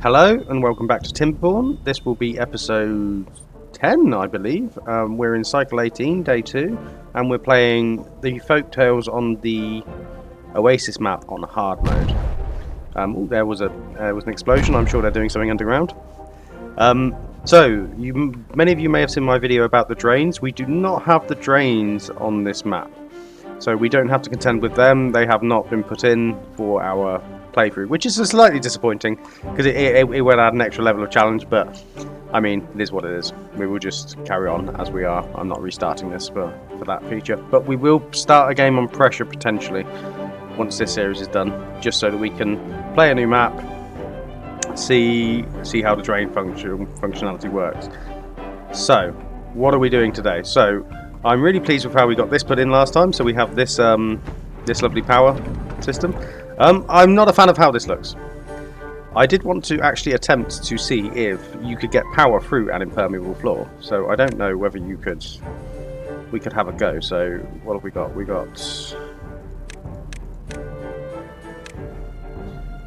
Hello and welcome back to Timberborn. This will be episode 10, I believe. We're in cycle 18, day 2, and we're playing the Folktails on the Oasis map on hard mode. There was an explosion. I'm sure they're doing something underground. Many of you may have seen my video about the drains. We do not have the drains on this map, so we don't have to contend with them. They have not been put in for our playthrough, which is slightly disappointing because it would add an extra level of challenge, but I mean, it is what it is. We will just carry on as we are. I'm not restarting this for that feature, but we will start a game on pressure potentially once this series is done, just so that we can play a new map, see how the drain functionality works. So what are we doing today? So I'm really pleased with how we got this put in last time. So we have this this lovely power system. I'm not a fan of how this looks. I did want to actually attempt to see if you could get power through an impermeable floor. So I don't know whether we could have a go. So what have we got? We got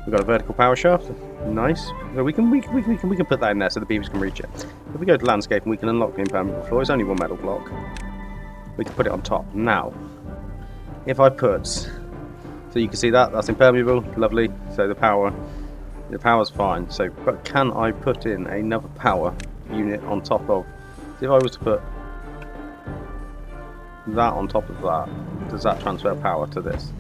a vertical power shaft. Nice. So we can put that in there so the beams can reach it. If we go to landscape and we can unlock the impermeable floor, it's only one metal block. We can put it on top. Now, if I put, so you can see that's impermeable, lovely. So the power's fine. So, but can I put in another power unit on top of? So if I was to put that on top of that, does that transfer power to this?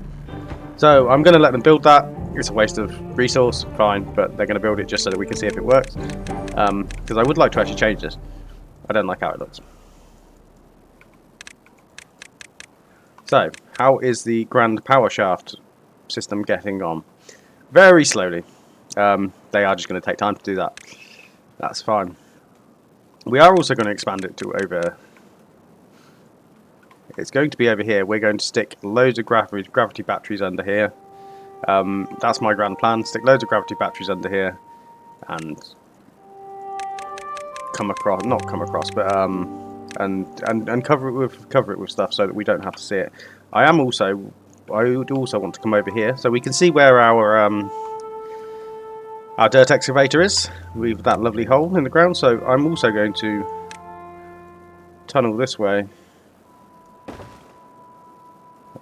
So I'm going to let them build that. It's a waste of resource, fine, but they're going to build it just so that we can see if it works. Because I would like to actually change this. I don't like how it looks. So, how is the grand power shaft system getting on? Very slowly. They are just going to take time to do that. That's fine. We are also going to expand it to over. It's going to be over here. We're going to stick loads of gravity batteries under here. That's my grand plan. Stick loads of gravity batteries under here, and cover it with stuff so that we don't have to see it. I would also want to come over here so we can see where our dirt excavator is with that lovely hole in the ground. So I'm also going to tunnel this way,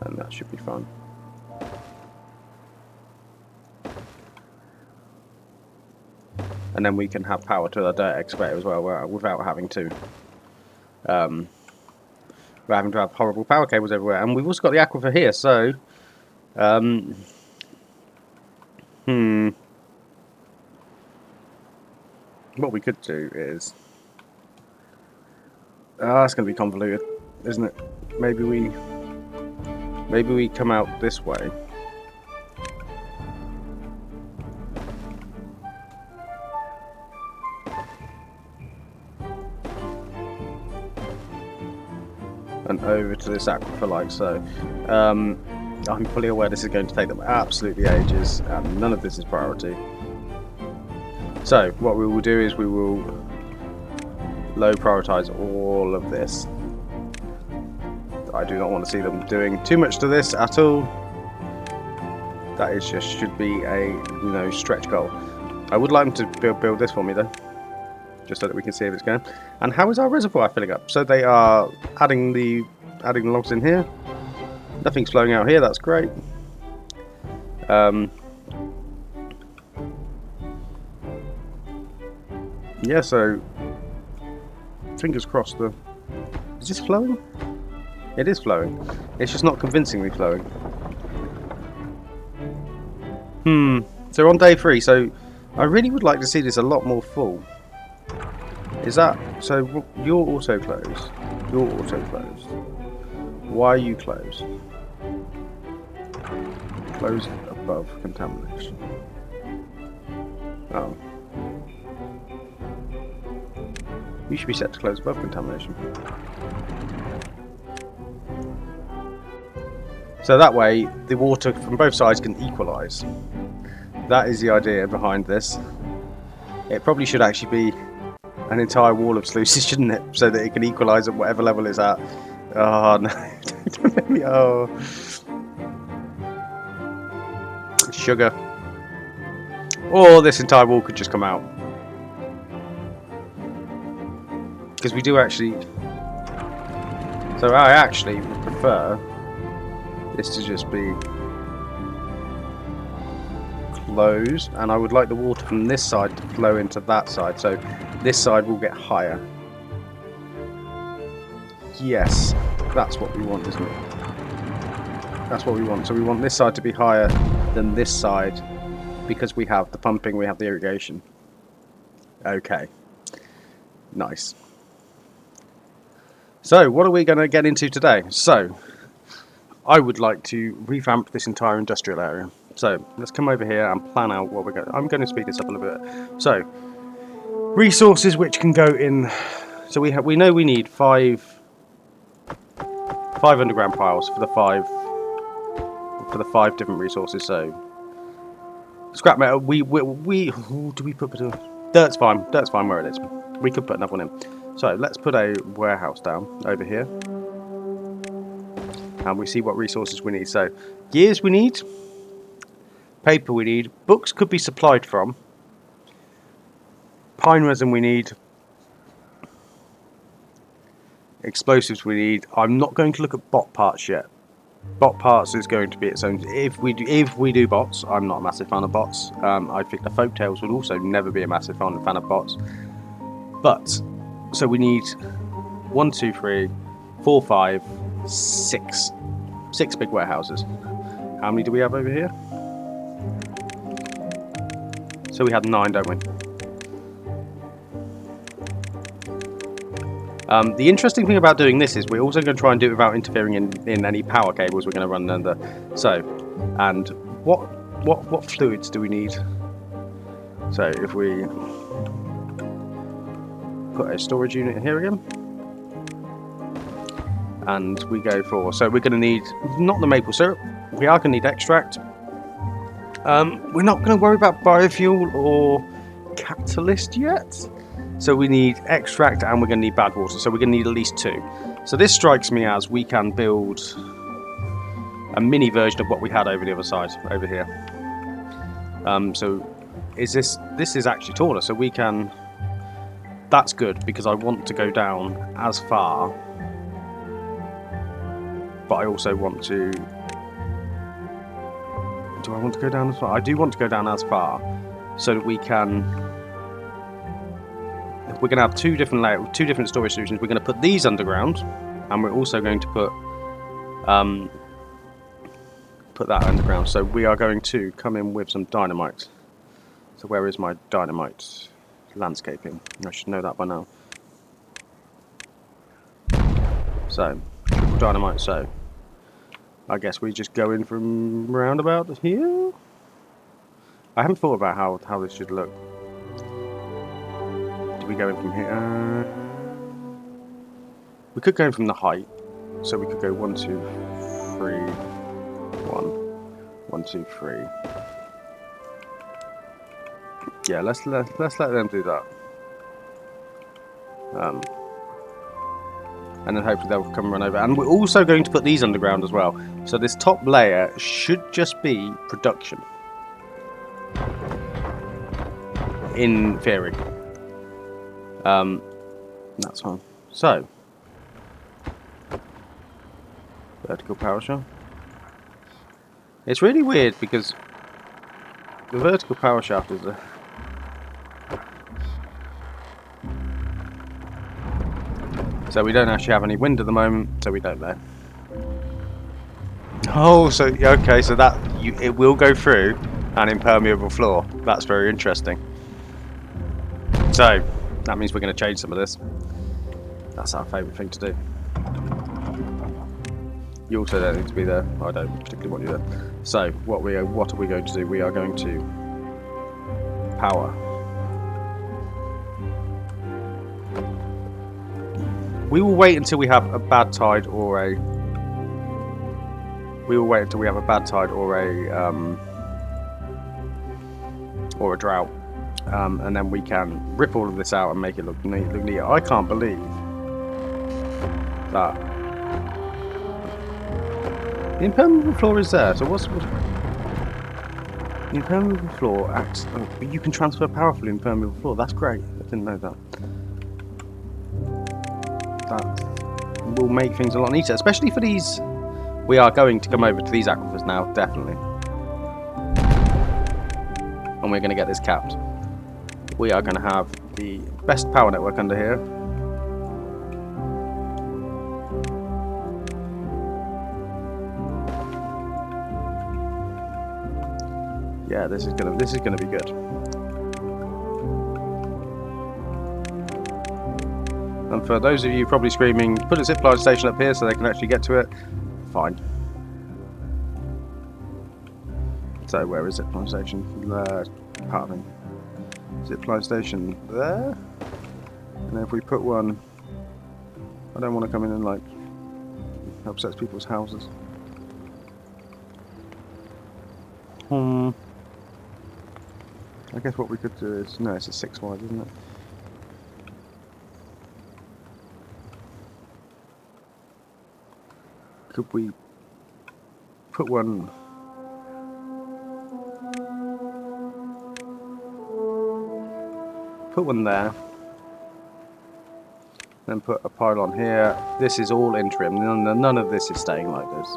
and that should be fun. And then we can have power to the dirt excavator as well, without having to have horrible power cables everywhere. And we've also got the aquifer here, so what we could do is it's going to be convoluted, isn't it? Maybe we come out this way. And over to this aquifer like so. I'm fully aware this is going to take them absolutely ages, and none of this is priority. So what we will do is we will low prioritize all of this. I do not want to see them doing too much to this at all. That is should be a stretch goal. I would like them to build this for me though, just so that we can see if it's going. And how is our reservoir filling up? So they are adding the logs in here. Nothing's flowing out here. That's great. Yeah. So fingers crossed. Is this flowing? It is flowing. It's just not convincingly flowing. So on day 3. So I really would like to see this a lot more full. Is that so? You're also closed. You're also closed. Why are you closed? Closed above contamination. Oh. You should be set to close above contamination. So that way the water from both sides can equalise. That is the idea behind this. It probably should actually be an entire wall of sluices, shouldn't it? So that it can equalise at whatever level it's at. Oh no, don't make me, oh. Sugar. Or this entire wall could just come out. Because we do actually... So I actually would prefer this to just be closed, and I would like the water from this side to flow into that side, so this side will get higher. Yes, that's what we want, isn't it? That's what we want. So we want this side to be higher than this side because we have the pumping, we have the irrigation. Okay. Nice. So, what are we going to get into today? So, I would like to revamp this entire industrial area. So, let's come over here and plan out what we're going to... I'm going to speed this up a little bit. So, resources which can go in... So, we know we need five underground piles for the five different resources. So, scrap metal, who do we put... Dirt's fine where it is. We could put another one in. So let's put a warehouse down over here, and we see what resources we need. So gears we need, paper we need, books could be supplied from, pine resin we need, explosives we need. I'm not going to look at bot parts yet. Bot parts is going to be its own. If we do bots, I'm not a massive fan of bots. I think the Folktails would also never be a massive fan of bots. But so we need 1, 2, 3, 4, 5, 6 big warehouses. How many do we have over here? So we had 9, don't we? The interesting thing about doing this is we're also going to try and do it without interfering in any power cables we're going to run under. So, and what fluids do we need? So if we put a storage unit here again, and we go for, so we're going to need not the maple syrup, we are going to need extract. We're not going to worry about biofuel or catalyst yet, so we need extract and we're going to need bad water, so we're going to need at least 2. So this strikes me as we can build a mini version of what we had over the other side over here. So is this is actually taller, so we can... That's good, because I want to go down as far, but I also want to... Do I want to go down as far? I do want to go down as far, so that we can... We're going to have two different storage solutions. We're going to put these underground, and we're also going to put that underground. So we are going to come in with some dynamite. So where is my dynamite? Landscaping. I should know that by now. So, triple dynamite. So, I guess we just go in from roundabout here. I haven't thought about how this should look. Do we go in from here? We could go in from the height. So we could go 1, 2, 3, 1, 1, 2, 3. Yeah, let's let them do that. And then hopefully they'll come and run over. And we're also going to put these underground as well. So this top layer should just be production. In theory. That's fine. So. Vertical power shaft. It's really weird because the vertical power shaft is a... So we don't actually have any wind at the moment, so we don't know. Oh, so okay, so that it will go through an impermeable floor. That's very interesting. So that means we're going to change some of this. That's our favourite thing to do. You also don't need to be there. I don't particularly want you there. So what are we going to do? We are going to power. We will wait until we have a bad tide or a... We will wait until we have a bad tide or a drought, and then we can rip all of this out and make it look neat. I can't believe that the impermeable floor is there. So what's... The impermeable floor acts... Oh, but you can transfer powerfully impermeable floor. That's great. I didn't know that. That will make things a lot neater, especially for these... We are going to come over to these aquifers now, definitely. And we're going to get this capped. We are going to have the best power network under here. Yeah, this is gonna be good. And for those of you probably screaming, put a zipline station up here so they can actually get to it. Fine. So where is zipline station? Pardon. Zipline station there. And if we put one, I don't want to come in and like upsets people's houses. I guess what we could do is... No, it's a 6 wide, isn't it? Could we put one... Put one there. Then put a pylon here. This is all interim. None of this is staying like this.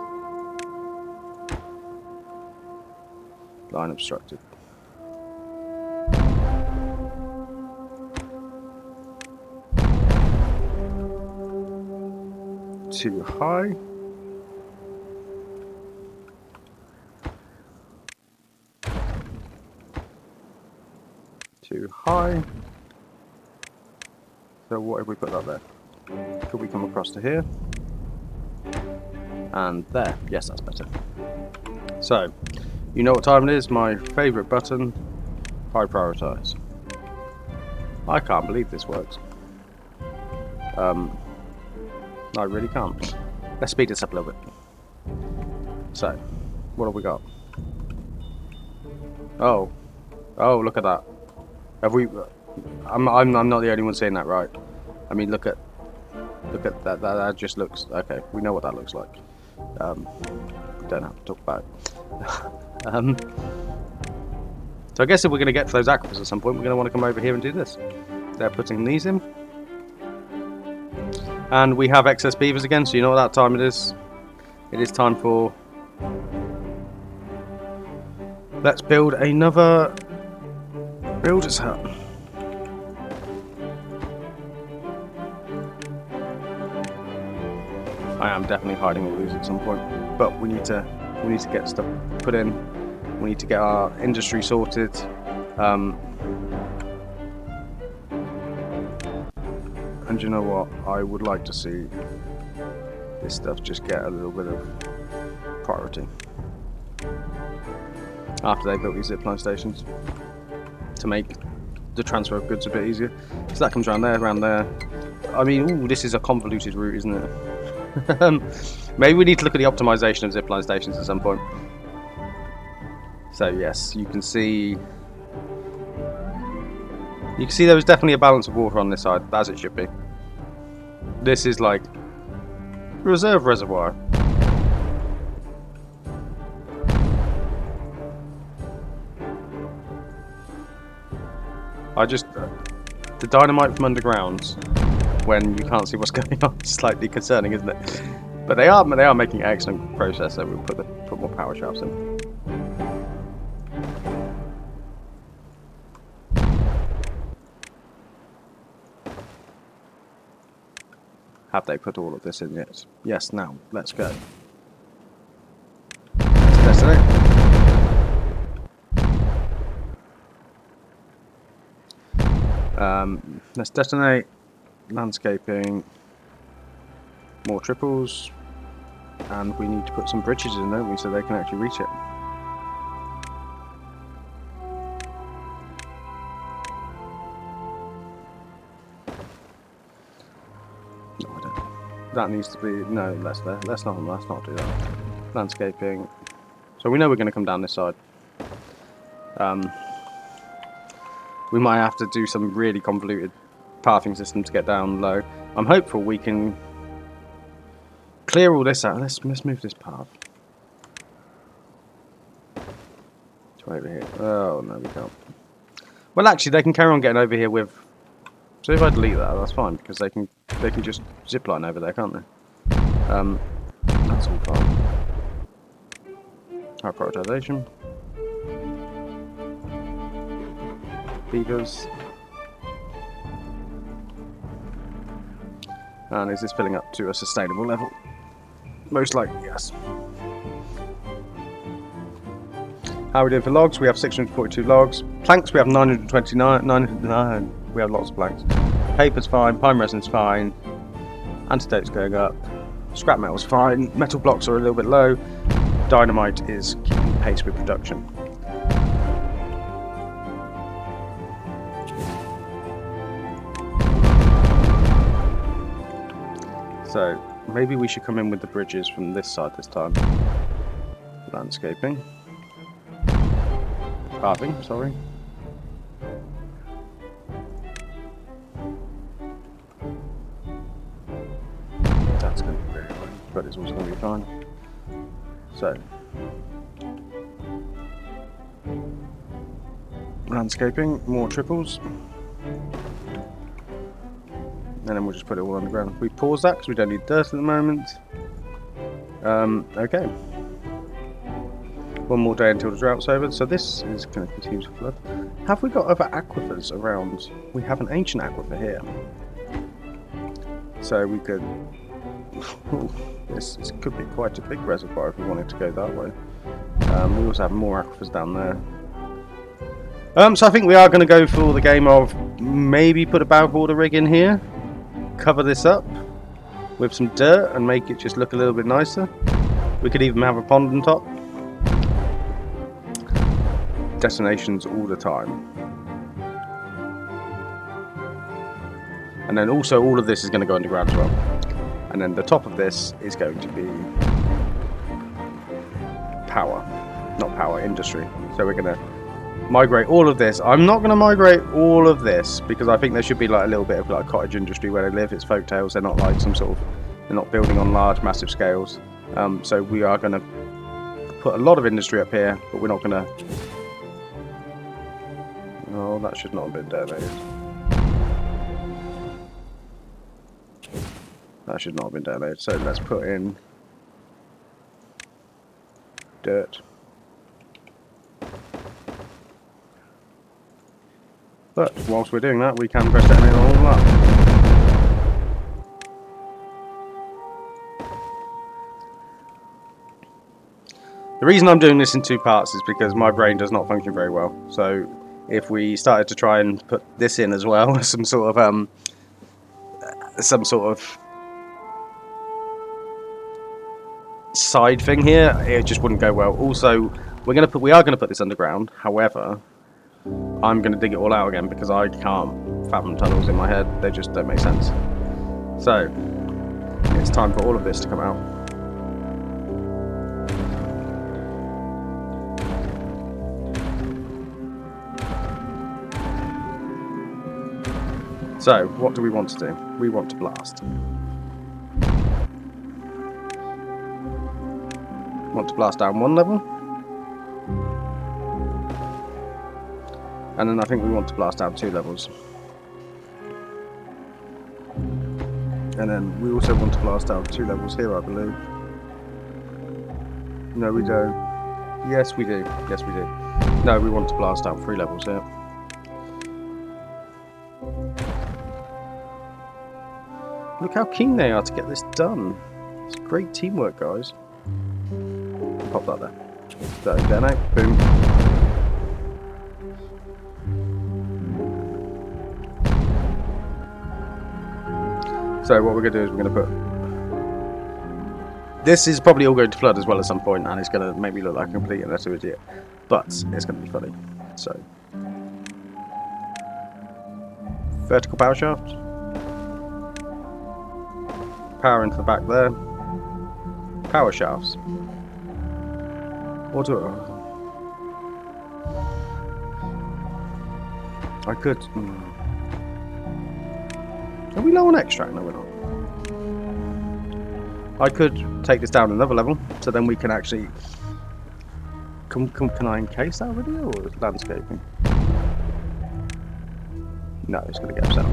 Line obstructed. Too high. Too high. So what if we put that there? Could we come across to here? And there. Yes, that's better. So, you know what time it is? My favourite button. High prioritise. I can't believe this works. I really can't. Let's speed this up a little bit. So, what have we got? Oh, look at that. Have we? I'm not the only one seeing that, right? I mean, look at that. That just looks okay. We know what that looks like. Don't have to talk about it. So I guess if we're going to get to those aquifers at some point, we're going to want to come over here and do this. They're putting these in. And we have excess beavers again, so you know what that time it is. It is time for... Let's build another builder's hut. I am definitely hiding all these at some point, but we need to get stuff put in. We need to get our industry sorted. And you know what? I would like to see this stuff just get a little bit of priority after they built these zipline stations to make the transfer of goods a bit easier. So that comes around there. I mean, ooh, this is a convoluted route, isn't it? Maybe we need to look at the optimization of zipline stations at some point. So yes, you can see there was definitely a balance of water on this side, as it should be. This is like reserve reservoir. The dynamite from underground when you can't see what's going on is slightly concerning, isn't it? But they are making excellent process, so we'll put more power shafts in. Have they put all of this in yet? Yes, now, let's go. Let's detonate. Let's detonate. Landscaping. More triples. And we need to put some bridges in, don't we, so they can actually reach it. That needs to be... No, let's not do that. Landscaping. So we know we're going to come down this side. We might have to do some really convoluted pathing system to get down low. I'm hopeful we can clear all this out. Let's move this path. over here. Oh, no, we can't. Well, actually, they can carry on getting over here with... So if I delete that, that's fine, because they can just zipline over there, can't they? That's all fine. High prioritization. Beavers. And is this filling up to a sustainable level? Most likely, yes. How are we doing for logs? We have 642 logs. Planks, we have 929. 909. We have lots of planks. Paper's fine. Pine resin's fine. Antidote's going up. Scrap metal's fine. Metal blocks are a little bit low. Dynamite is keeping pace with production. So, maybe we should come in with the bridges from this side this time. Landscaping. Carving, sorry. That's going to be very annoying, but it's also going to be fine. So, landscaping, more triples. And then we'll just put it all on the ground. We pause that because we don't need dirt at the moment. Okay. One more day until the drought's over. So this is going to continue to flood. Have we got other aquifers around? We have an ancient aquifer here. So we could... this could be quite a big reservoir if we wanted to go that way. We also have more aquifers down there. So I think we are going to go for the game of maybe put a bow-border rig in here. Cover this up with some dirt and make it just look a little bit nicer. We could even have a pond on top. Destinations all the time. And then also all of this is going to go underground as well. And then the top of this is going to be power. Not power, industry. So we're going to migrate all of this. I'm not going to migrate all of this because I think there should be like a little bit of like cottage industry where they live. It's folktales. They're not like some sort of... They're not building on large, massive scales. So we are going to put a lot of industry up here, but we're not going to... Oh, that should not have been detonated. That should not have been detonated. So let's put in dirt. But whilst we're doing that, we can press detonate all that. The reason I'm doing this in two parts is because my brain does not function very well. So if we started to try and put this in as well, some sort of side thing here, it just wouldn't go well. Also, we are gonna put this underground. However, I'm gonna dig it all out again because I can't fathom tunnels in my head. They just don't make sense. So it's time for all of this to come out. So, what do we want to do? We want to blast. Want to blast down one level. And then I think we want to blast down 2 levels. And then we also want to blast down 2 levels here, I believe. No, we don't. Yes, we do. Yes, we do. No, we want to blast down 3 levels here. Look how keen they are to get this done. It's great teamwork, guys. Pop that there. So, detonate. Boom. So what we're going to do is we're going to put... This is probably all going to flood as well at some point, and it's going to make me look like a complete and utter idiot. But it's going to be funny. So... Vertical power shaft. Power into the back there. Power shafts. Auto. I could... Are we low on extract? No, we're not. I could take this down another level, so then we can actually Can I encase that video or is it landscaping? No, it's going to get upset.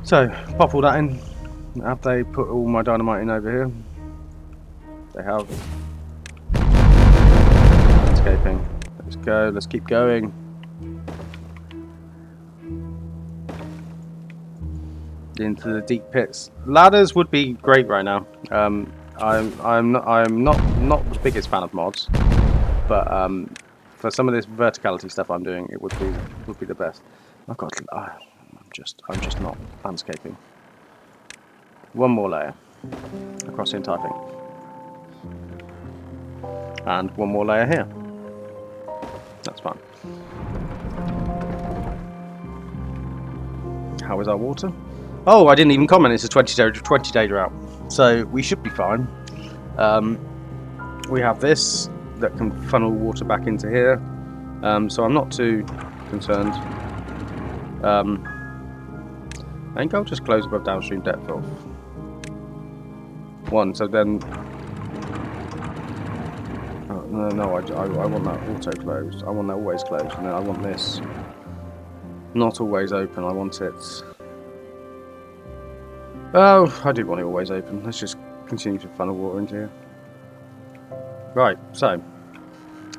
So, pop all that in. Have they put all my dynamite in over here? They have. Landscaping. Let's go, let's keep going. Into the deep pits. Ladders would be great right now. I'm not the biggest fan of mods, but for some of this verticality stuff I'm doing, it would be the best. I've got. I'm just not landscaping. One more layer across the entire thing, and one more layer here. That's fine. How is our water? Oh, I didn't even comment. It's a 20-day drought, so we should be fine. We have this that can funnel water back into here, so I'm not too concerned. I think I'll just close above downstream depth of 1. So then, oh, no, I want that auto closed. I want that always closed, and then I want this not always open. I want it. Oh, I do want it always open. Let's just continue to funnel water into here. Right, so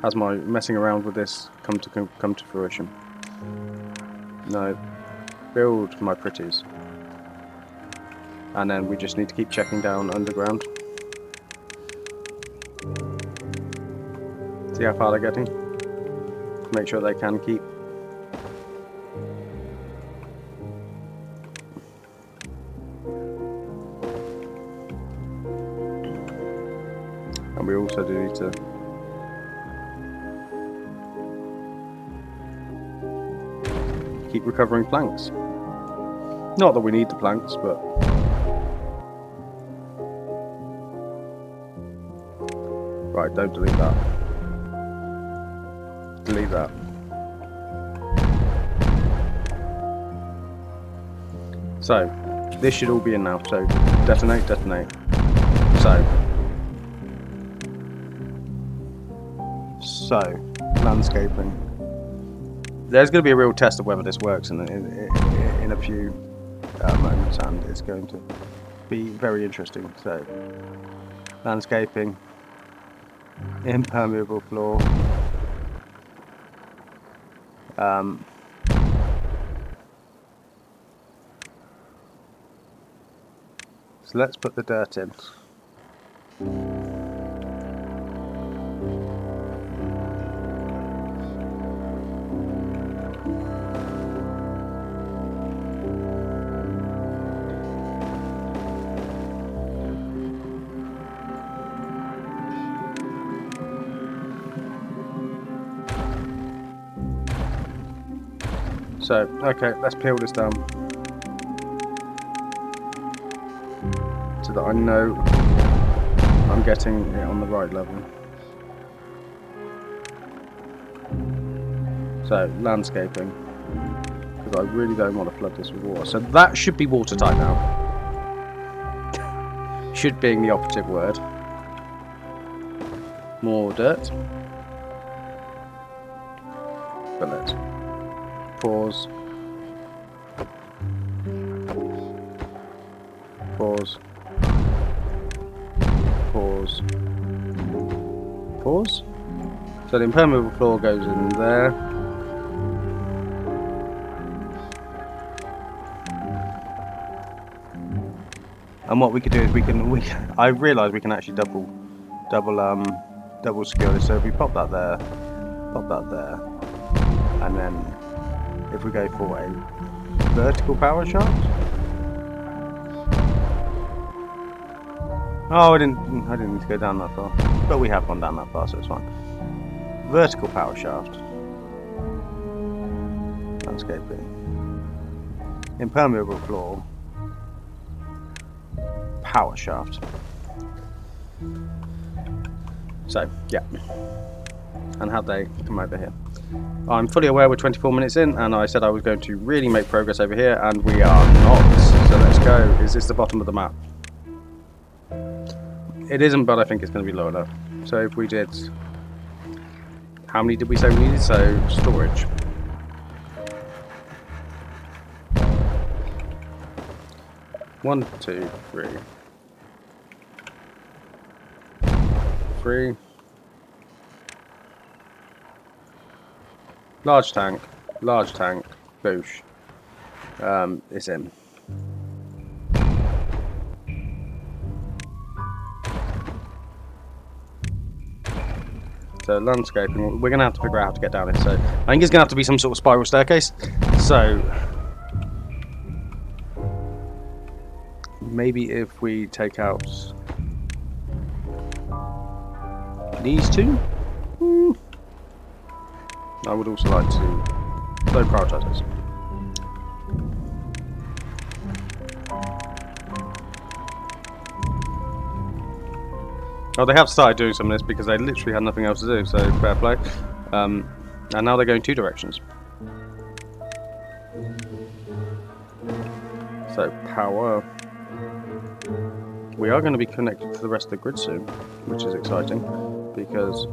has my messing around with this come to fruition? No. Build my pretties. And then we just need to keep checking down underground. See how far they're getting. Make sure they can keep. And we also do need to keep recovering planks. Not that we need the planks, but right, don't delete that. Delete that. So, this should all be in now. So, detonate, detonate. So, landscaping. There's going to be a real test of whether this works in a few moments, and it's going to be very interesting. So, landscaping, impermeable floor, so let's put the dirt in. So, okay, let's peel this down so that I know I'm getting it on the right level. So, landscaping, because I really don't want to flood this with water. So that should be watertight now. Should being the operative word. More dirt. But let's pause. Pause. Pause. Pause. So the impermeable floor goes in there. And what we could do is I realise we can actually double secure this. So if we pop that there, and then if we go for a vertical power shaft. Oh, I didn't need to go down that far, but we have gone down that far, so it's fine. Vertical power shaft. Landscaping. Impermeable floor. Power shaft. So, yeah. And how'd they come over here? I'm fully aware we're 24 minutes in, and I said I was going to really make progress over here, and we are not. So let's go. Is this the bottom of the map? It isn't, but I think it's going to be low enough. So if we did, how many did we say we needed? So storage. One, two, three. 3. Large tank, boosh. It's in. So landscaping, we're gonna have to figure out how to get down it. So I think it's gonna have to be some sort of spiral staircase. So maybe if we take out these two. I would also like to low prioritize this. Oh, they have started doing some of this because they literally had nothing else to do, so fair play. And now they're going 2 directions. So, power. We are going to be connected to the rest of the grid soon, which is exciting, because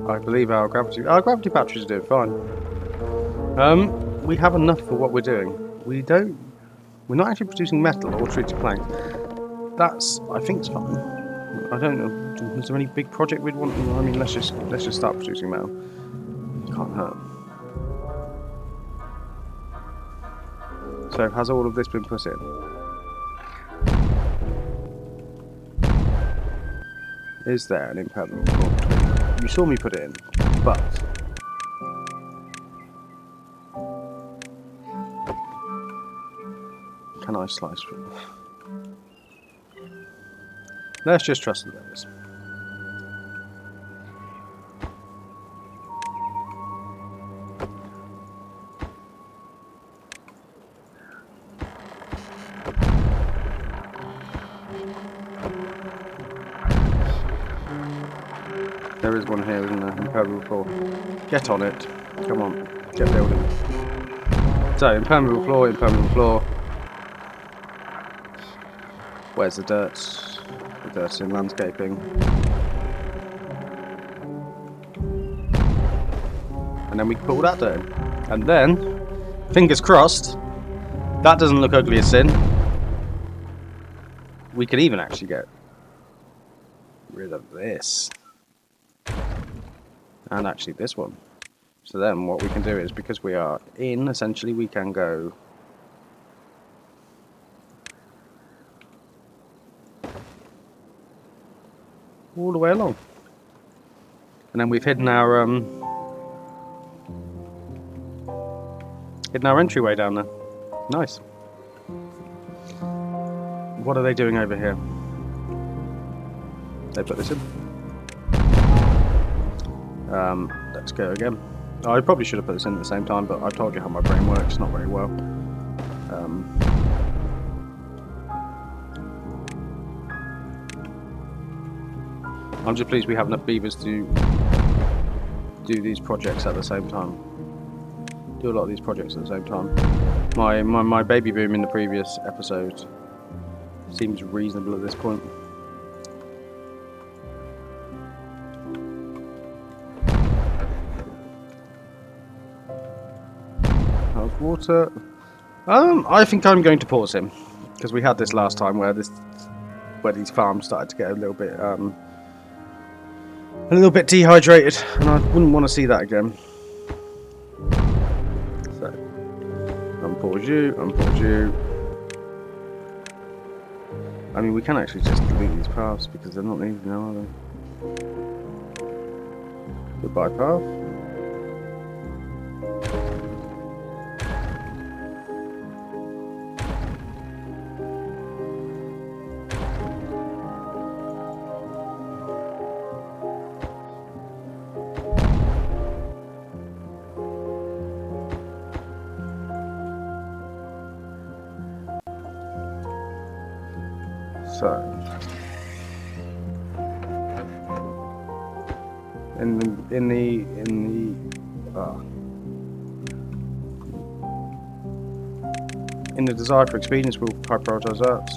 I believe our gravity batteries are doing fine. We have enough for what we're doing. We're not actually producing metal or treated plank. I think it's fine. I don't know. Is there any big project we'd want? I mean, let's just start producing metal. It can't hurt. So has all of this been put in? Is there an impermanent floor? You saw me put it in, but can I slice through? Let's just trust that there is. There is one here, isn't there? Impermeable floor. Get on it. Come on. Get building. So, impermeable floor. Where's the dirt? The dirt's in landscaping. And then we can put all that dirt in. And then, fingers crossed, that doesn't look ugly as sin. We could even actually get rid of this. And actually this one. So then what we can do is, because we are in, essentially we can go all the way along. And then we've hidden our entryway down there. Nice. What are they doing over here? They put this in. Let's go again. I probably should have put this in at the same time, but I've told you how my brain works, not very well. I'm just pleased we have enough beavers to do these projects at the same time. Do a lot of these projects at the same time. My baby boom in the previous episode seems reasonable at this point. How's water? I think I'm going to pause him, because we had this last time where these farms started to get a little bit dehydrated, and I wouldn't want to see that again. So, unpause you. I mean, we can actually just delete these paths because they're not needed now, are they? Goodbye path. So, in the desire for expedience, we'll prioritize that.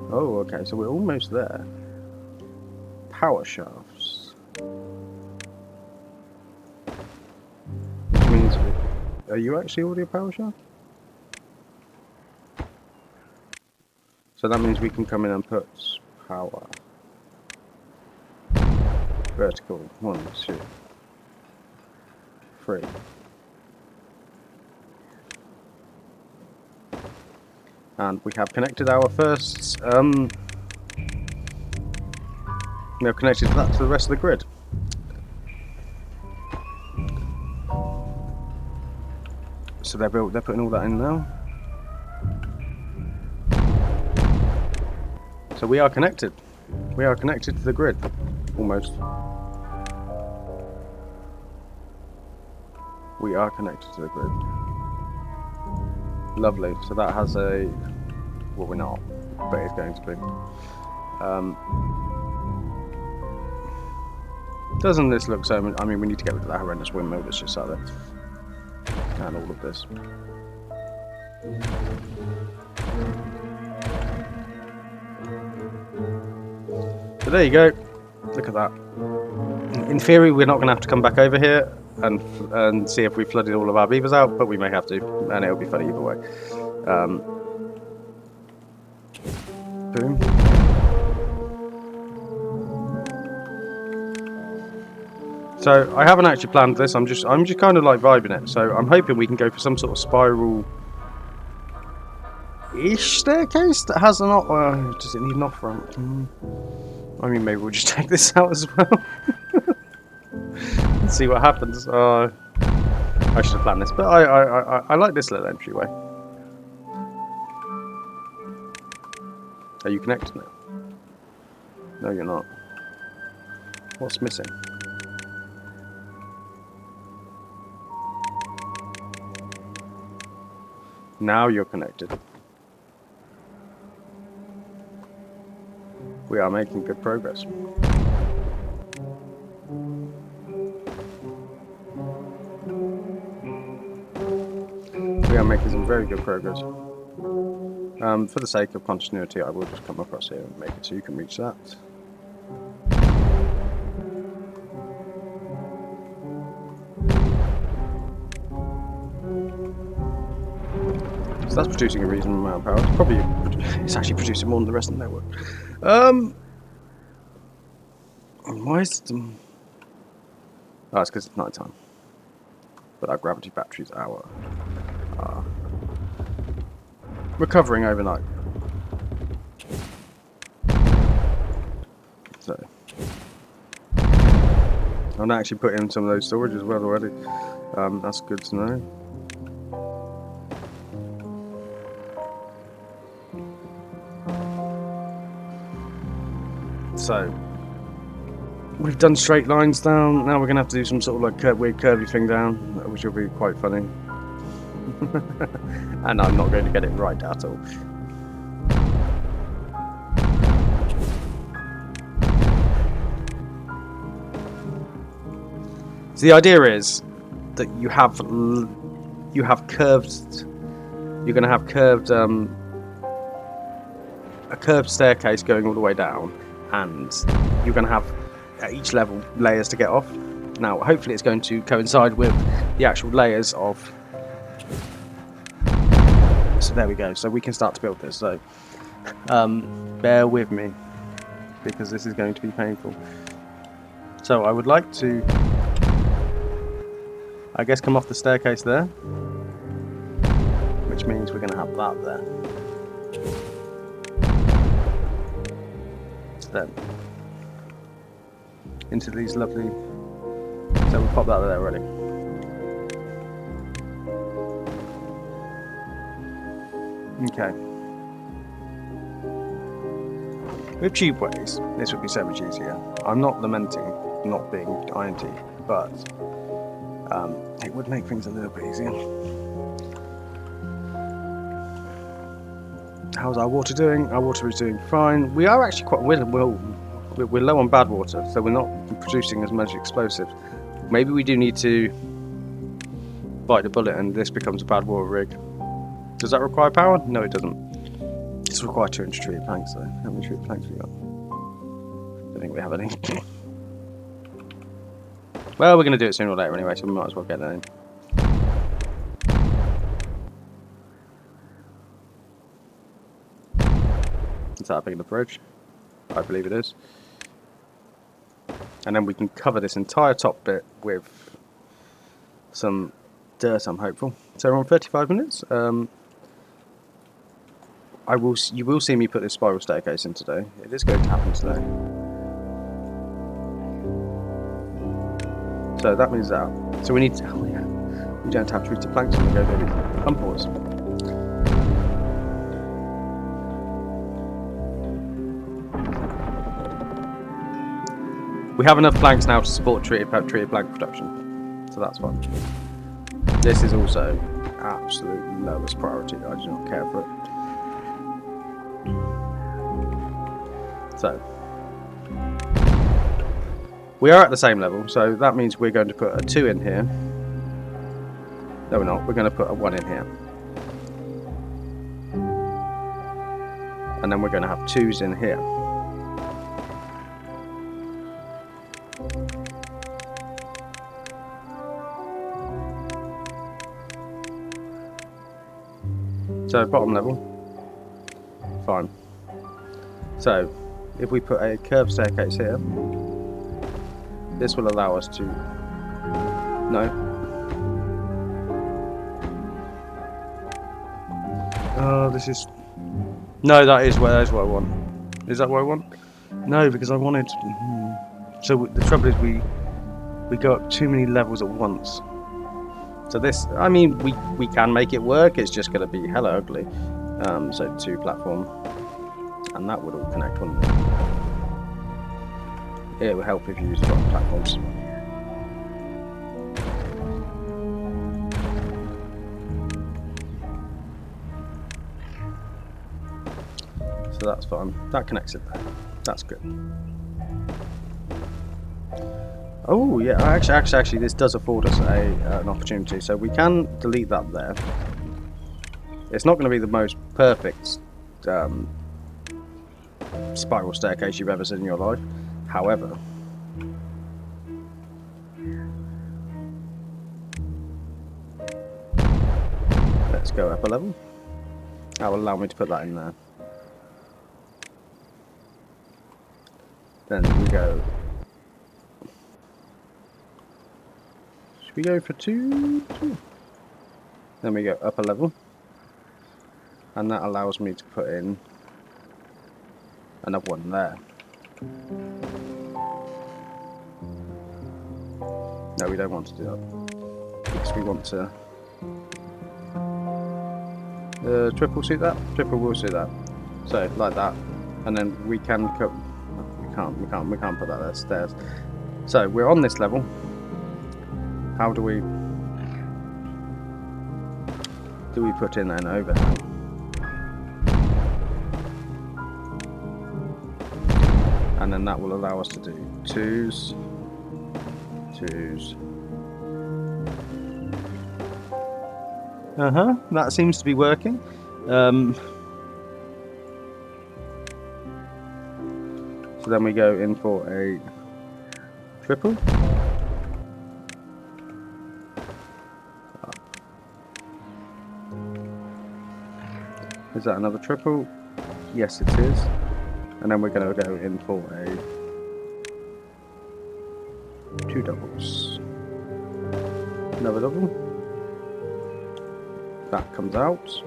Oh, okay, so we're almost there. power shafts. Which means, are you actually already a power shaft? So that means we can come in and put power. Vertical, 1, 2, 3. And we have connected our first, we have connected that to the rest of the grid. So they're putting all that in now. So we are connected. We are connected to the grid, almost. We are connected to the grid. Lovely. So that has a, well, we're not, but it's going to be. Doesn't this look so? I mean, we need to get rid of that horrendous windmill that's just out there, and all of this. So there you go. Look at that. In theory, we're not going to have to come back over here and see if we flooded all of our beavers out, but we may have to, and it'll be funny either way. Boom. So I haven't actually planned this. I'm just kind of like vibing it. So I'm hoping we can go for some sort of spiral-ish staircase that has an off. Does it need an off ramp? I mean, maybe we'll just take this out as well. Let's see what happens. I should have planned this, but I like this little entryway. Are you connected now? No, you're not. What's missing? Now you're connected. We are making good progress. We are making some very good progress. For the sake of continuity, I will just come across here and make it so you can reach that. So that's producing a reasonable amount of power. It's actually producing more than the rest of the network. Why is it? Oh, it's because it's night time. But our gravity batteries are recovering overnight. So I'm actually putting in some of those storage as well already. That's good to know. So we've done straight lines down. Now we're gonna have to do some sort of like weird curvy thing down, which will be quite funny. And I'm not going to get it right at all. So the idea is that you have curved. You're going to have curved a curved staircase going all the way down, and you're going to have at each level layers to get off. Now, hopefully, it's going to coincide with the actual layers of. So there we go. So we can start to build this. So bear with me, because this is going to be painful. So I would like to, I guess, come off the staircase there, which means we're going to have that there. So then into these lovely. So we'll pop that there already. Okay. With tubeways, this would be so much easier. I'm not lamenting not being INT, but it would make things a little bit easier. How's our water doing? Our water is doing fine. We are actually quite we're low on bad water, so we're not producing as much explosives. Maybe we do need to bite the bullet and this becomes a bad water rig. Does that require power? No, it doesn't. It's required 200 treated planks though. How many treated planks have we got? don't think we have any. Well, we're going to do it sooner or later anyway, so we might as well get that in. Is that a big enough bridge? I believe it is. And then we can cover this entire top bit with some dirt, I'm hopeful. So we're on 35 minutes. You will see me put this spiral staircase in today. It is going to happen today. So that means that. So we need to, oh yeah, we don't have treated planks on the go there. Unpause. We have enough planks now to support treated plank production, so that's fine. This is also absolute lowest priority. I do not care for it. So we are at the same level, so that means we're going to put a 2 in here. No, we're not. We're going to put a 1 in here, and then we're going to have 2s in here. So bottom level, fine. So if we put a curved staircase here, this will allow us to, no. Oh, this is, no, that is what I want. Is that what I want? No, because I wanted, so the trouble is we go up too many levels at once. So this, I mean, we can make it work, it's just going to be hella ugly. So 2 platform, and that would all connect, wouldn't it? It would help if you use drop platforms. So that's fine, that connects it there, that's good. Oh yeah, actually, this does afford us an opportunity. So we can delete that there. It's not going to be the most perfect spiral staircase you've ever seen in your life. However, let's go up a level. That will allow me to put that in there. Then we go. We go for 2. Then we go up a level, and that allows me to put in another one there. No, we don't want to do that because we want to triple suit that. Triple will suit that. So like that, and then we can cut. We can't put that there. Stairs. So we're on this level. How do we put in an overhang? And then that will allow us to do 2s. That seems to be working. So then we go in for a triple. Is that another triple? Yes, it is. And then we're going to go in for a 2 doubles. Another double. That comes out.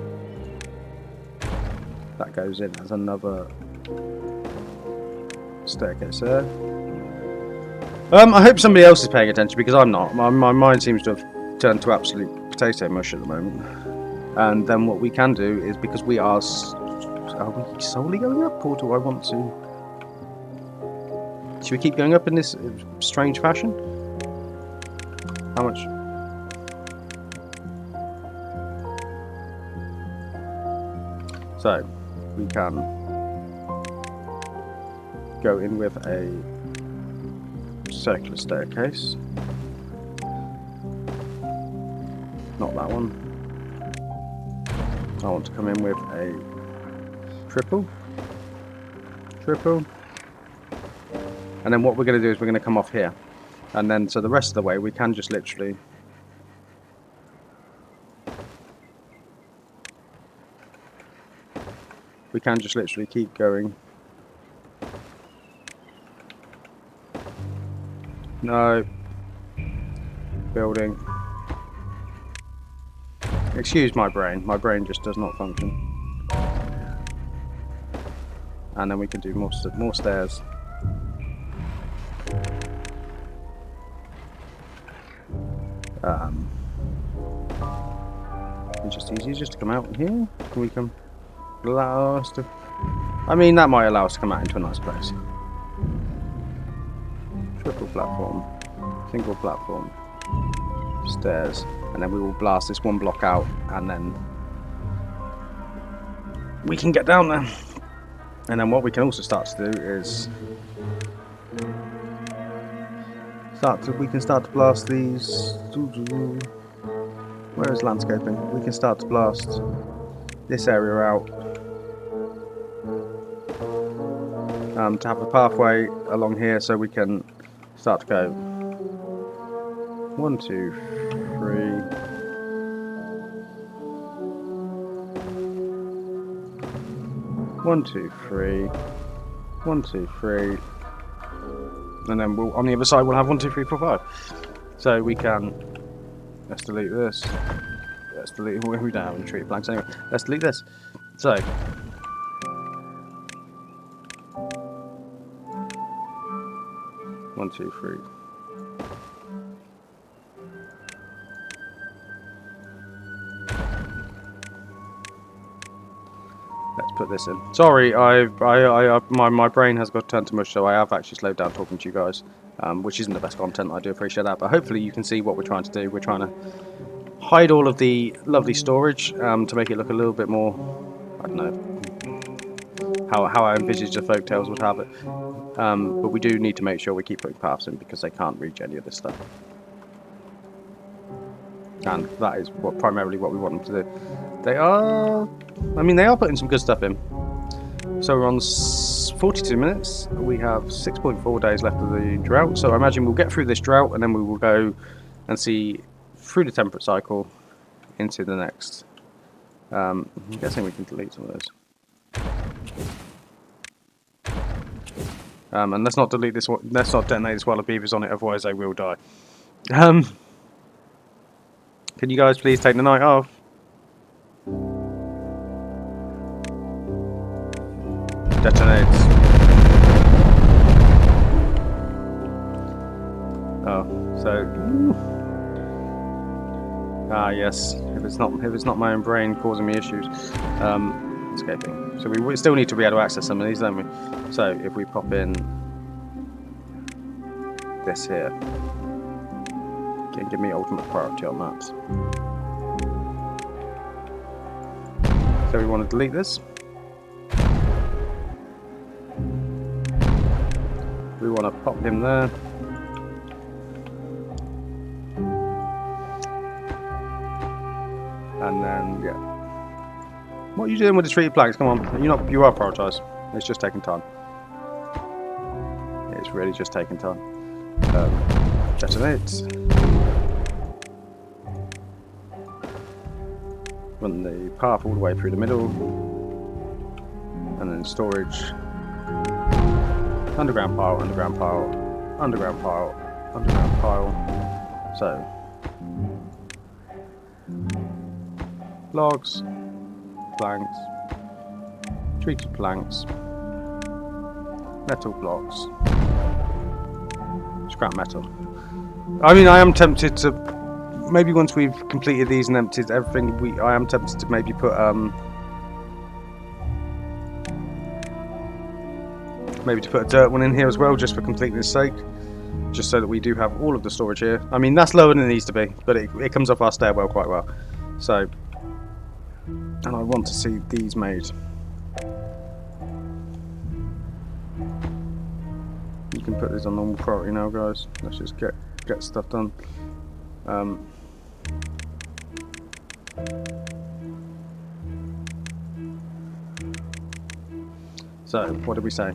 That goes in as another staircase there. I hope somebody else is paying attention because I'm not. My mind seems to have turned to absolute potato mush at the moment. And then what we can do is, because we are we solely going up, or do I want to? Should we keep going up in this strange fashion? How much? So we can go in with a circular staircase. Not that one. I want to come in with a triple, And then what we're going to do is we're going to come off here. And then, so the rest of the way, we can just literally... We can just literally keep going. No. Building. Excuse my brain. My brain just does not function. And then we can do more stairs. It's just easier just to come out here. Can we come? Allow us to... I mean, that might allow us to come out into a nice place. Triple platform. Single platform. Stairs. And then we will blast this one block out, and then we can get down there. And then what we can also start to do is we can start to blast these. Where is landscaping? We can start to blast this area out to have a pathway along here, so we can start to go 1, 2, 3. 1, 2, 3. 1, 2, 3. And then we'll, on the other side we'll have 1, 2, 3, 4, 5. So we can, let's delete this. Let's delete, we don't have any tree planks anyway. Let's delete this. So 1, 2, 3. Let's put this in. Sorry, my brain has got turned to mush, so I have actually slowed down talking to you guys, which isn't the best content. I do appreciate that, but hopefully you can see what we're trying to do. We're trying to hide all of the lovely storage to make it look a little bit more, I don't know, how I envisaged the Folktails would have it. But we do need to make sure we keep putting paths in, because they can't reach any of this stuff. And that is primarily what we want them to do. They are putting some good stuff in. So we're on 42 minutes. We have 6.4 days left of the drought. So I imagine we'll get through this drought, and then we will go and see through the temperate cycle into the next. I'm guessing we can delete some of those. And let's not delete this one. Let's not detonate this while the beaver's on it, otherwise they will die. Can you guys please take the night off? Detonates. Oh, so. Yes. If it's not my own brain causing me issues. Escaping. So we still need to be able to access some of these, don't we? So if we pop in this here, can give me ultimate priority on maps. So we want to delete this. We want to pop him there. And then, yeah. What are you doing with the treated planks? Come on, you are prioritised. It's just taking time. It's really just taking time. Detonate. Run the path all the way through the middle. And then storage. Underground pile, underground pile, underground pile, underground pile. So. Logs. Planks, treated planks, metal blocks, scrap metal. I mean, I am tempted to, maybe once we've completed these and emptied everything, I am tempted to maybe put a dirt one in here as well, just for completeness sake, just so that we do have all of the storage here. I mean, that's lower than it needs to be, but it comes off our stairwell quite well. So. And I want to see these made. You can put these on normal priority now, guys. Let's just get stuff done. So, what did we say?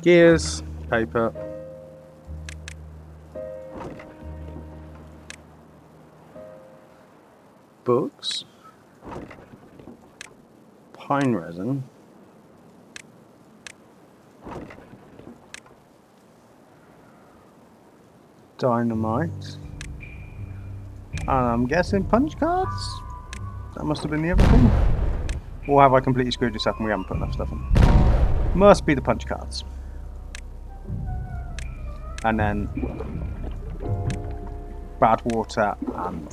Gears, paper. Books. Pine resin. Dynamite. And I'm guessing punch cards? That must have been the other thing. Or have I completely screwed this up and we haven't put enough stuff in? Must be the punch cards. And then bad water and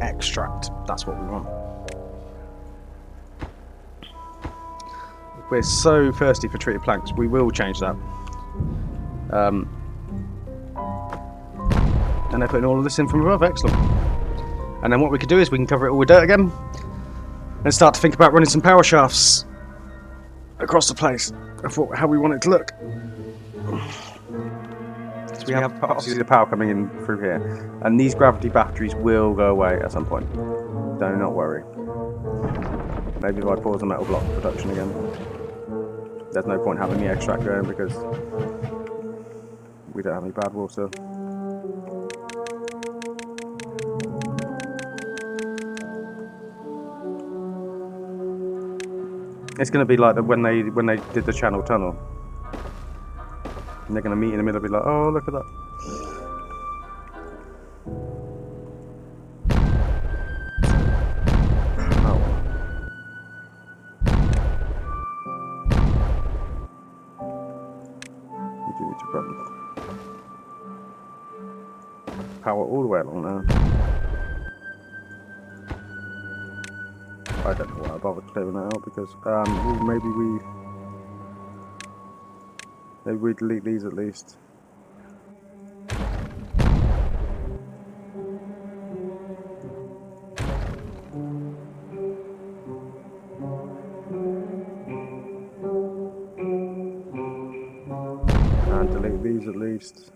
extract. That's what we want. We're so thirsty for treated planks. We will change that. And they're putting all of this in from above. Excellent. And then what we could do is we can cover it all with dirt again and start to think about running some power shafts across the place of how we want it to look. So we have obviously the power coming in through here, and these gravity batteries will go away at some point. Do not worry. Maybe if I pause the metal block production again. There's no point having the extract going because we don't have any bad water. It's going to be like when they did the channel tunnel, and they're going to meet in the middle and be like, oh, look at that. Oh. You do need to run power all the way along now. I don't know why I bothered clearing that out because maybe we delete these at least. And delete these at least.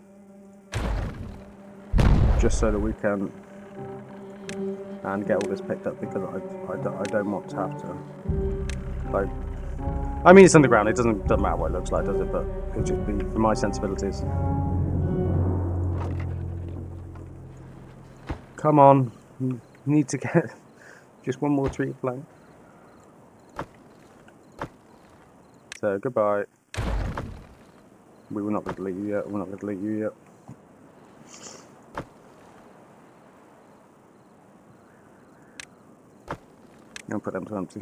Just so that we can and get all this picked up because I don't want to have to, like, I mean it's underground, it doesn't matter what it looks like, does it, but it'll just be for my sensibilities. Come on, you need to get just one more treated plank. So goodbye. We will not delete you yet, we're not going to delete you yet. And put them to empty.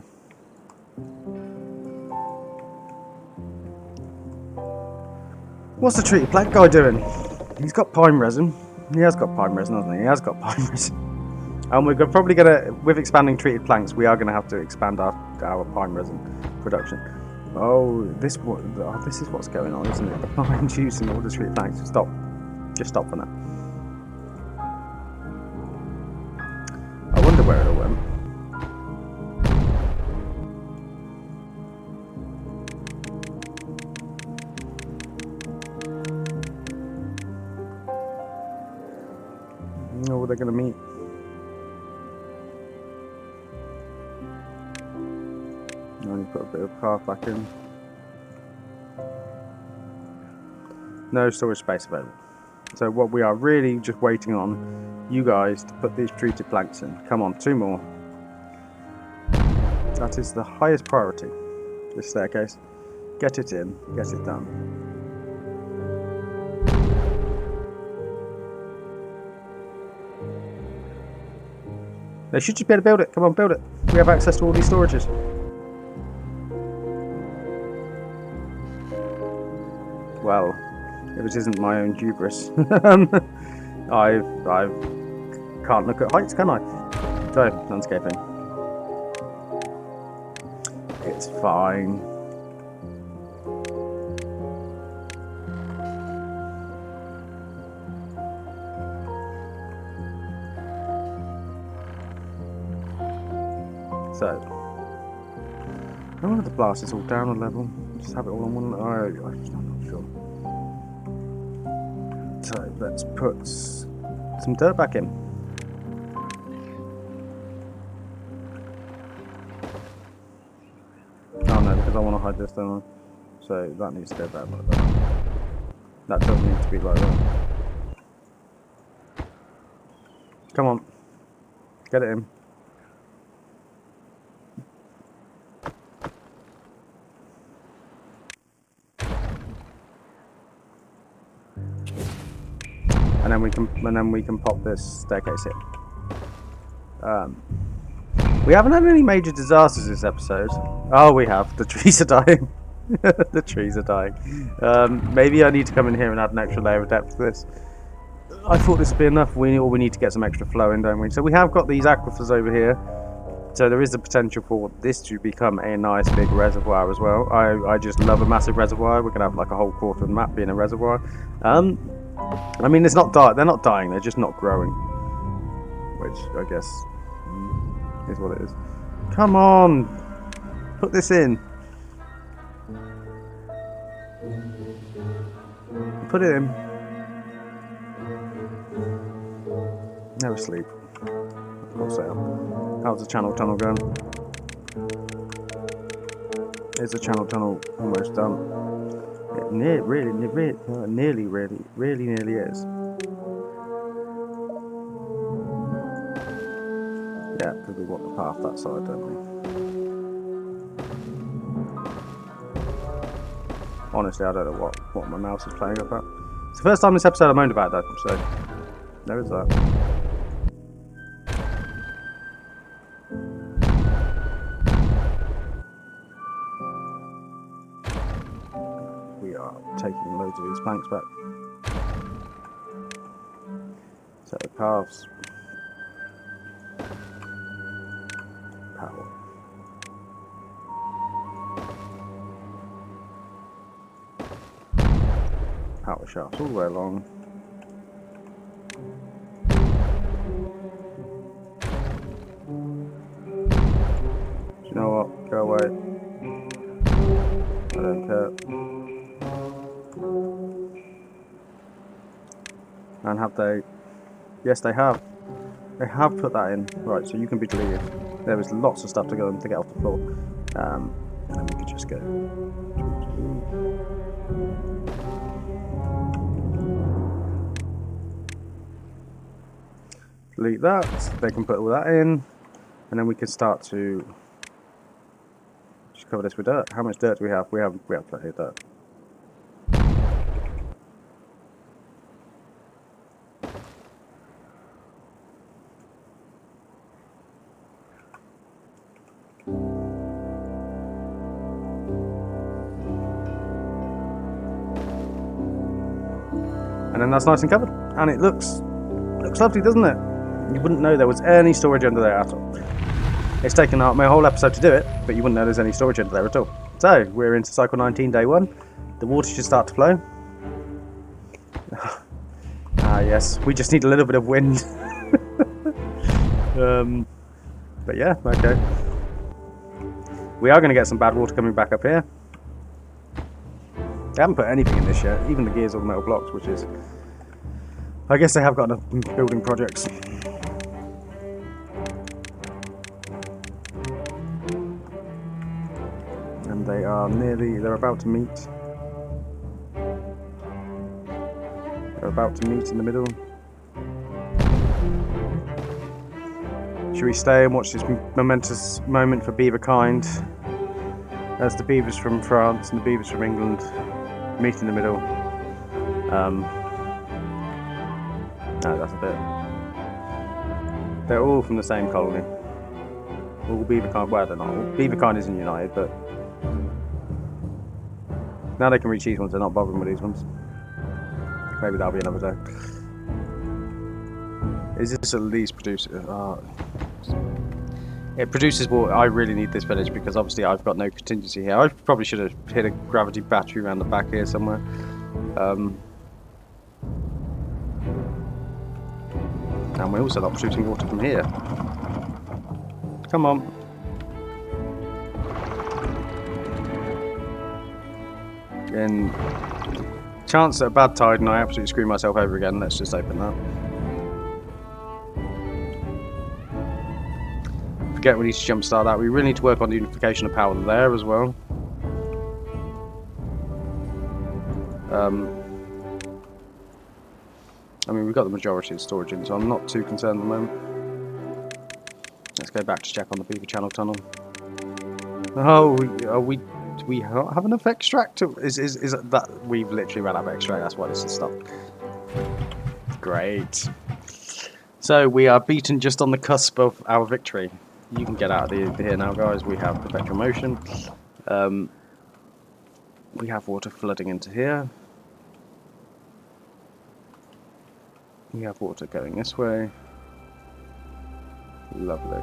What's the treated plank guy doing? He's got pine resin. He has got pine resin, hasn't he? He has got pine resin. And we're probably going to, with expanding treated planks, we are going to have to expand our pine resin production. Oh, this is what's going on, isn't it? The pine's using all the treated planks. Stop. Just stop for now. I wonder where it all went. Know where they're going to meet. Only put a bit of path back in. No storage space available. So what we are really just waiting on you guys to put these treated planks in. Come on, 2 more. That is the highest priority. This staircase. Get it in. Get it done. They should just be able to build it. Come on, build it. We have access to all these storages. Well, if it isn't my own hubris, I can't look at heights, can I? So, landscaping. It's fine. So, I want to blast this all down a level. Just have it all on one. I'm not sure. So let's put some dirt back in. Oh no, because I want to hide this, don't I? So that needs to go back like that. That does need to be like that. Come on. Get it in. And then we can pop this staircase here. We haven't had any major disasters this episode. Oh, we have. The trees are dying. The trees are dying. Maybe I need to come in here and add an extra layer of depth to this. I thought this would be enough. We need to get some extra flow in, don't we? So we have got these aquifers over here. So there is the potential for this to become a nice big reservoir as well. I just love a massive reservoir. We're gonna have like a whole quarter of the map being a reservoir. I mean, it's not they're not dying. They're just not growing, which I guess is what it is. Come on, put this in. Put it in. Never sleep. Of course I am. How's the channel tunnel going? Is the channel tunnel almost done? It nearly is. Yeah, because we want the path that side, don't we? Honestly, I don't know what my mouse is playing about. It's the first time this episode I moaned about that, so there is that. We are taking loads of these planks back. So paths. Power. Power shafts all the way along. Do you know what? Go away. I don't care. And have they? Yes, they have. They have put that in. Right, so you can be deleted. There was lots of stuff to go to get off the floor. And we could just go. Delete that. They can put all that in, and then we can start to just cover this with dirt. How much dirt do we have? We have plenty of dirt. And then that's nice and covered, and it looks lovely, doesn't it? You wouldn't know there was any storage under there at all. It's taken out my whole episode to do it, but you wouldn't know there's any storage under there at all. So we're into cycle 19, day 1. The water should start to flow. Ah yes, we just need a little bit of wind. But yeah, okay. We are going to get some bad water coming back up here. They haven't put anything in this yet, even the gears or the metal blocks, which is... I guess they have got enough building projects. And they are they're about to meet. They're about to meet in the middle. Should we stay and watch this momentous moment for beaver kind? As the beavers from France and the beavers from England meet in the middle. No, that's a bit. They're all from the same colony. All beaver kind. Well, they're not all. Beaver kind isn't united, but now they can reach these ones. They're not bothering with these ones. Maybe that'll be another day. Is this at least producer? It produces water. I really need this village because obviously I've got no contingency here. I probably should have hit a gravity battery around the back here somewhere. And we're also not producing water from here. Come on. And chance at a bad tide and I absolutely screw myself over again. Let's just open that. Forget we need to jumpstart that. We really need to work on the unification of power there as well. I mean, we've got the majority of storage in, so I'm not too concerned at the moment. Let's go back to check on the Beaver Channel tunnel. Oh, do we have enough extract? Is that we've literally run out of extract? That's why this is stopped. Great. So we are beaten just on the cusp of our victory. You can get out of here now, guys. We have perpetual motion. We have water flooding into here. We have water going this way. Lovely.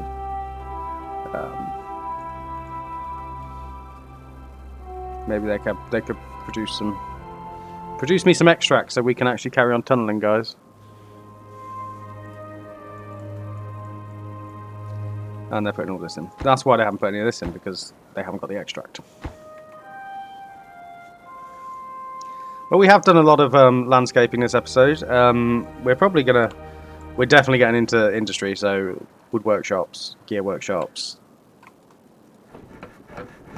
Maybe they could produce me some extract so we can actually carry on tunneling, guys. And they're putting all this in. That's why they haven't put any of this in, because they haven't got the extract. Well, we have done a lot of landscaping this episode. We're definitely getting into industry, so wood workshops, gear workshops,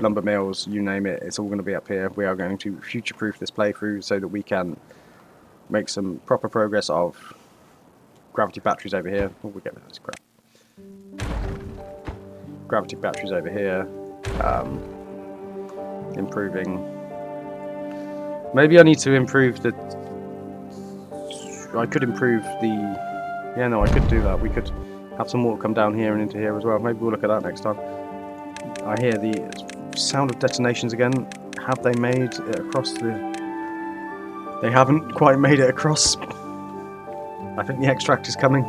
lumber mills, you name it, it's all going to be up here. We are going to future-proof this playthrough so that we can make some proper progress of gravity batteries over here. Oh, we get rid of this crap. Gravity batteries over here. Improving. Maybe I need to improve the... I could improve the... Yeah, no, I could do that. We could have some water come down here and into here as well. Maybe we'll look at that next time. I hear the sound of detonations again. Have they made it across the... They haven't quite made it across. I think the extract is coming.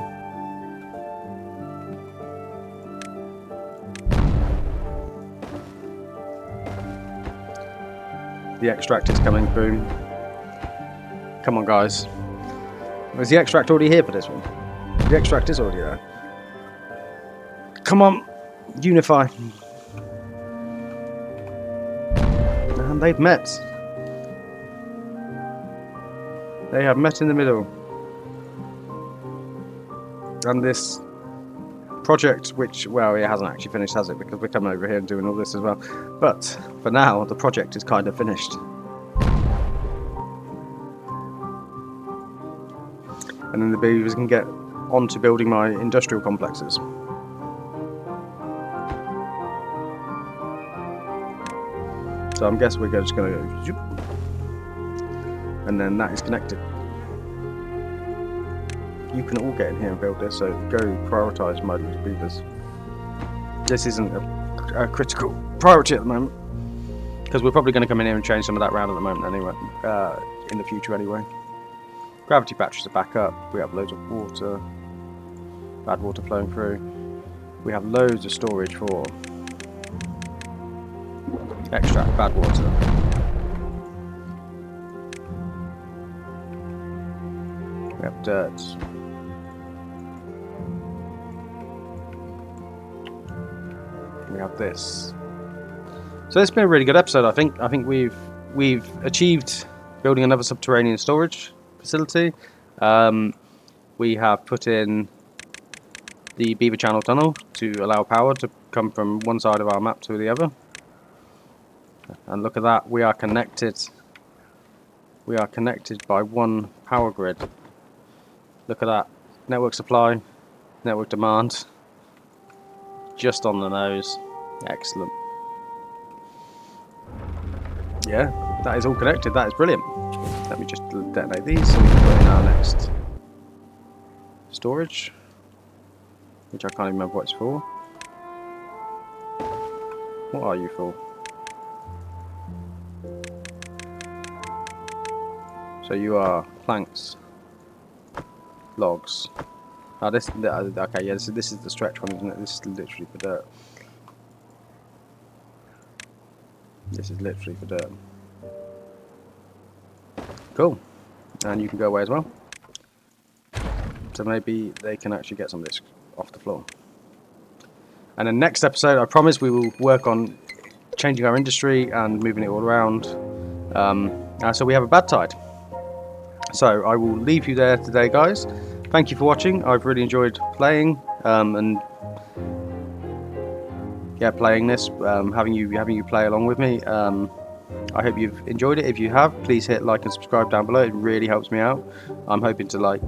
The extract is coming, boom. Come on, guys. Is the extract already here for this one? The extract is already there. Come on, unify. And they've met. They have met in the middle. And this project, which, well, it hasn't actually finished, has it? Because we're coming over here and doing all this as well. But for now, the project is kind of finished. And then the beavers can get on to building my industrial complexes. So I'm guessing we're just going to go zoop, and then that is connected. You can all get in here and build this, so go prioritise my little beavers. This isn't a critical priority at the moment, because we're probably going to come in here and change some of that around at the moment anyway, in the future anyway. Gravity batteries are back up, we have loads of water, bad water flowing through. We have loads of storage for extract bad water. We have dirt. We have this. So it's been a really good episode. I think we've achieved building another subterranean storage facility. We have put in the Beaver Channel tunnel to allow power to come from one side of our map to the other. And look at that, we are connected. We are connected by one power grid. Look at that. Network supply, network demand. Just on the nose. Excellent. Yeah, that is all connected. That is brilliant. Let me just detonate these so we can put in our next storage, which I can't even remember what it's for. What are you for? So you are planks, logs. Oh, this okay, yeah. This is the stretch one, isn't it? This is literally for dirt. This is literally for dirt. Cool. And you can go away as well. So maybe they can actually get some of this off the floor. And then next episode, I promise we will work on changing our industry and moving it all around. So we have a bad tide. So I will leave you there today, guys. Thank you for watching. I've really enjoyed playing and yeah, playing this, having you play along with me. I hope you've enjoyed it. If you have, please hit like and subscribe down below. It really helps me out. I'm hoping to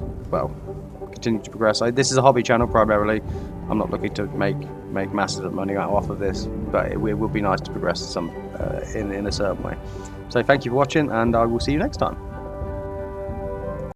continue to progress. This is a hobby channel primarily. I'm not looking to make massive money off of this, but it will be nice to progress some in a certain way. So thank you for watching, and I will see you next time.